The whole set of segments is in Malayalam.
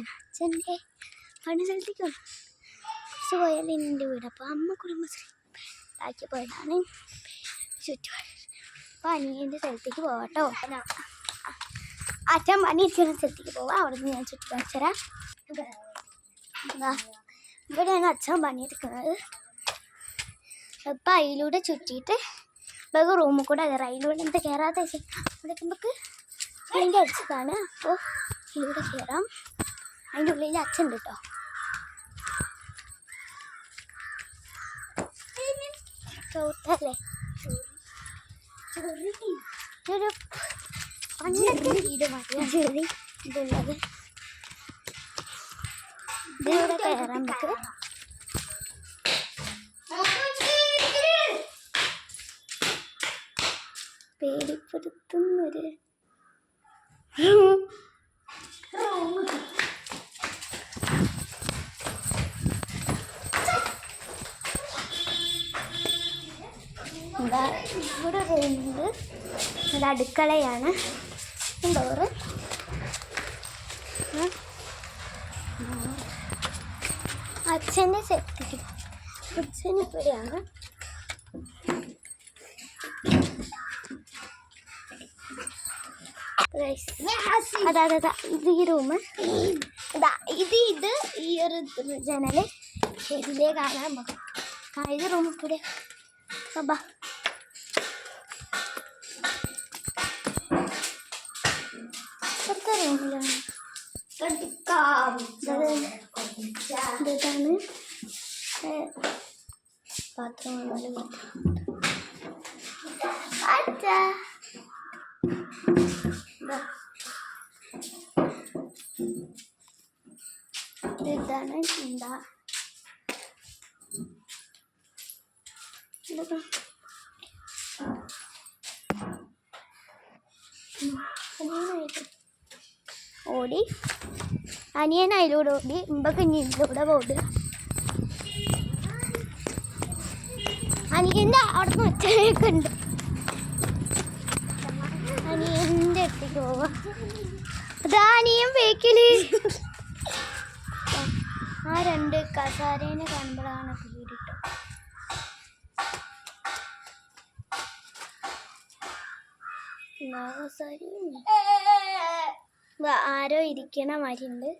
പോവുകയാണ്. അച്ഛൻ്റെ പണി സ്ഥലത്തേക്ക് കുറച്ച് പോയാലും എൻ്റെ വീട്. അപ്പോൾ അമ്മ കുടുംബശ്രീ ആക്കി പോയതാണ് ചുറ്റുപാട്. അപ്പോൾ അനിയൻ്റെ സ്ഥലത്തേക്ക് പോവാട്ടോ. അച്ഛൻ പണിയിരിക്കുന്ന സ്ഥലത്തേക്ക് പോവാം. അവിടെ നിന്ന് ഞാൻ ചുറ്റി കാണിച്ചു തരാം. ഇവിടെയാണ് അച്ഛൻ പണിയെടുക്കുന്നത്. അപ്പം അതിലൂടെ ചുറ്റിയിട്ട് നമുക്ക് റൂമിൽ കൂടെ കയറാം. അതിലൂടെ എന്താ കയറാത്ത ഇവിടെ നമുക്ക് അതിൻ്റെ അടിച്ചതാണ്. അപ്പോൾ ഇതിലൂടെ കയറാം. അതിൻ്റെ ഉള്ളിൽ അച്ഛൻ ഉണ്ട് കേട്ടോ. ചോട്ടല്ലേ ഇതൊരു പണ്ടത്തെ വീട് മതിയാ ചെറി ഇതുള്ളത്. ഇതിലൂടെ കയറാൻ നമുക്ക്. പേടിപ്പെടുത്തുന്നൊരു ഇവിടെ റൂമുണ്ട്. ഇത് അടുക്കളയാണ്. ഡോറ് അച്ഛൻ്റെ സെറ്റിക്ക് അച്ഛൻ ഇവിടെയാണ്. അതാ ഇത് ഈ റൂം. ഇത് ഈ ഒരു ജനല് ഇതിലേ കാണാൻ പോകും. ഇത് റൂമിൽ കൂടെ ബാ. റൂമിലാണ് ഇതാണ് പാത്രം. ഇതാണ് എന്താ ഓടി അനിയൻ അതിലൂടെ ഓടി. ഇമ്പക്ക് ഇനി ഇതിലൂടെ ഓടി. അനിയൻ്റെ അവിടെ നിന്ന് ഒച്ചയൊക്കെ ഉണ്ട്. അനിയൻ്റെ അടുത്തേക്ക് പോവാം. അതാ അനിയൻ ബേക്കില്. ആ രണ്ട് കസാരേനെ കാണുമ്പോഴാണ് പേടിട്ടോ. ആരോ ഇരിക്കണ മാതിരിണ്ട്.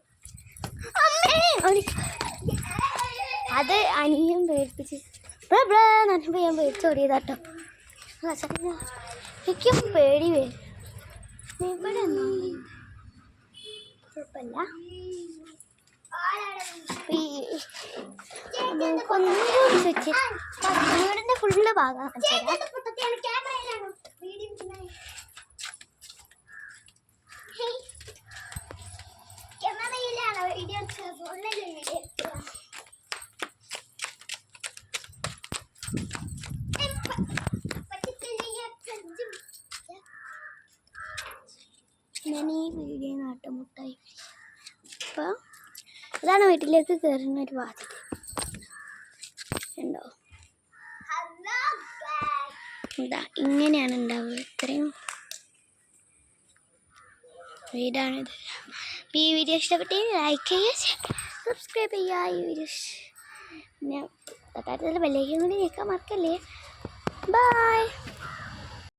അത് അനിയൻ പേടിപ്പിച്ച് നനമ്പോ ഞാൻ പേടിച്ചോടിയതാട്ടോ. എനിക്കും പേടി വരും. ഇവിടെ കുഴപ്പമില്ല. വീടിന്റെ ഫുള്ള് ഭാഗം ഞാൻ ഈ വീഡിയോ നാട്ടുമുട്ടായി. അപ്പോൾ ഇതാണ് വീട്ടിലേക്ക് കയറുന്ന ഒരു വാതിൽ ഉണ്ടോ. ഇതാ ഇങ്ങനെയാണ് ഉണ്ടാവുക. ഇത്രയും വീടാണിത്. ഈ വീഡിയോ ഇഷ്ടപ്പെട്ടെങ്കിൽ ലൈക്ക് ചെയ്യുക, സബ്സ്ക്രൈബ് ചെയ്യുക. ഈ വീഡിയോ പിന്നെ തൊട്ടടുത്തുള്ള ബെല്ലൈക്കൻ കൂടി ഞെക്കാൻ മറക്കല്ലേ. ബൈ.